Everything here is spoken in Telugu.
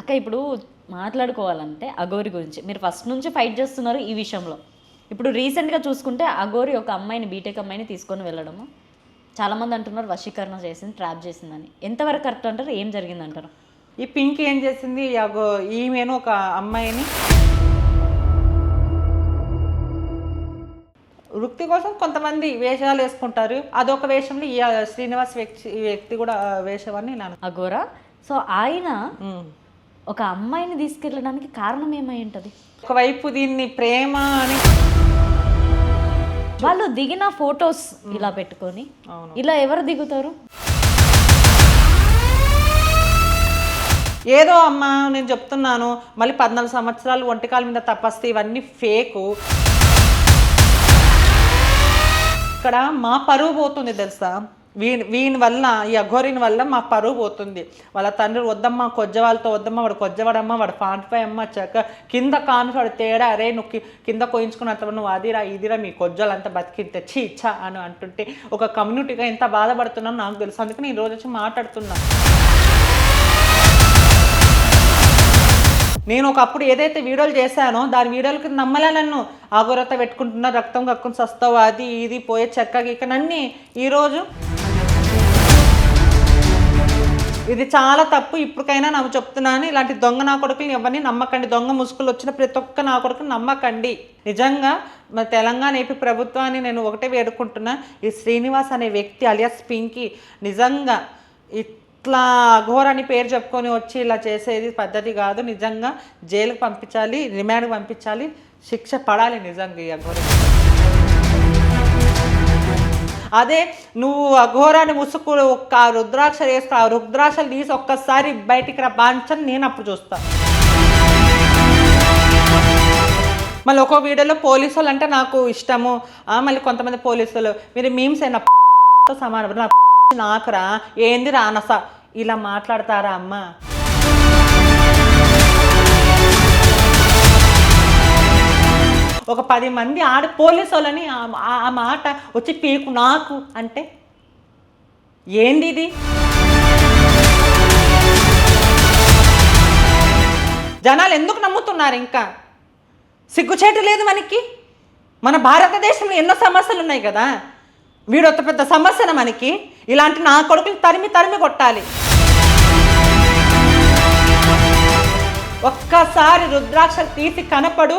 అక్క ఇప్పుడు మాట్లాడుకోవాలంటే అఘోరి గురించి మీరు ఫస్ట్ నుంచి ఫైట్ చేస్తున్నారు ఈ విషయంలో. ఇప్పుడు రీసెంట్గా చూసుకుంటే అఘోరి ఒక అమ్మాయిని బీటెక్ అమ్మాయిని తీసుకొని వెళ్ళడము చాలామంది అంటున్నారు వశీకరణ చేసింది, ట్రాప్ చేసిందని. ఎంతవరకు కరెక్ట్ అంటారు, ఏం జరిగింది అంటారు? ఈ పింక్ ఏం చేసింది, ఈమెను ఒక అమ్మాయిని వృత్తి కోసం కొంతమంది వేషాలు వేసుకుంటారు. అదొక వేషంలో ఈ శ్రీనివాస్ వ్యక్తి కూడా వేషవాన్ని నేను అఘోరా. సో ఆయన ఒక అమ్మాయిని తీసుకెళ్ళడానికి కారణం ఏమై ఉంటుంది? ఒకవైపు దీన్ని ప్రేమ అని వాళ్ళు దిగిన ఫొటోస్ ఇలా పెట్టుకొని ఇలా ఎవరు దిగుతారు? ఏదో అమ్మ నేను చెప్తున్నాను, మళ్ళీ 14 సంవత్సరాలు ఒంటికాల మీద తపస్సు, ఇవన్నీ ఫేకు. ఇక్కడ మా పరువు పోతుంది తెలుసా, వీని వల్ల, ఈ అఘోరిని వల్ల మా పరువు పోతుంది. వాళ్ళ తండ్రి వద్దమ్మా, కొజ్జవాళ్ళతో వద్దమ్మా, వాడు కొజ్జవాడమ్మా, వాడు 45 అమ్మ చక్క కింద కాను వాడు తేడా, అరే నువ్వు కింద కోయించుకున్నంత నువ్వు అదిరా ఇదిరా మీ కొజ్జలంతా బతికి తెచ్చి ఇచ్చా అని అంటుంటే ఒక కమ్యూనిటీగా ఎంత బాధపడుతున్నానో నాకు తెలుసు. అందుకని ఈ రోజు వచ్చి మాట్లాడుతున్నా. నేను ఒకప్పుడు ఏదైతే వీడియోలు చేశానో దాని వీడియోలకి నమ్మలే నన్ను. ఆగోరత పెట్టుకుంటున్నా, రక్తం కక్కుని సస్తావు, అది ఇది పోయే చెక్క ఇక నన్ని ఈరోజు ఇది చాలా తప్పు. ఇప్పటికైనా నాకు చెప్తున్నాను, ఇలాంటి దొంగ నా కొడుకుని ఎవరిని నమ్మకండి. దొంగ ముసుగులు వచ్చిన ప్రతి ఒక్క నా కొడుకుని నమ్మకండి. నిజంగా మన తెలంగాణ ఏపీ ప్రభుత్వాన్ని నేను ఒకటే వేడుకుంటున్నా, ఈ శ్రీనివాస్ అనే వ్యక్తి అలియాస్ పింకీ నిజంగా ఇట్లా అఘోర అని పేరు చెప్పుకొని వచ్చి ఇలా చేసేది పద్ధతి కాదు. నిజంగా జైలుకి పంపించాలి, రిమాండ్కి పంపించాలి, శిక్ష పడాలి నిజంగా ఈ అఘోర. అదే నువ్వు అఘోరాన్ని ముసుగు ఒక్క రుద్రాక్ష వేస్తా, ఆ రుద్రాక్షలు తీసి ఒక్కసారి బయటికి రా బాంచని నేను అప్పుడు చూస్తాను. మళ్ళీ ఒక్కో వీడియోలో పోలీసులు అంటే నాకు ఇష్టము, మళ్ళీ కొంతమంది పోలీసులు మీరు మీమ్స్ అయినా సమానం నా నాకురా ఏంది రానస ఇలా మాట్లాడతారా అమ్మ? ఒక 10 మంది పోలీసు వాళ్ళని ఆ మాట వచ్చి పీకు నాకు అంటే ఏంది ఇది? జనాలు ఎందుకు నమ్ముతున్నారు? ఇంకా సిగ్గుచేటు లేదు మనకి. మన భారతదేశంలో ఎన్నో సమస్యలు ఉన్నాయి కదా, వీడొత్త పెద్ద సమస్యన మనకి. ఇలాంటి నా కొడుకులు తరిమి తరిమి కొట్టాలి. ఒక్కసారి రుద్రాక్ష తీసి కనపడు.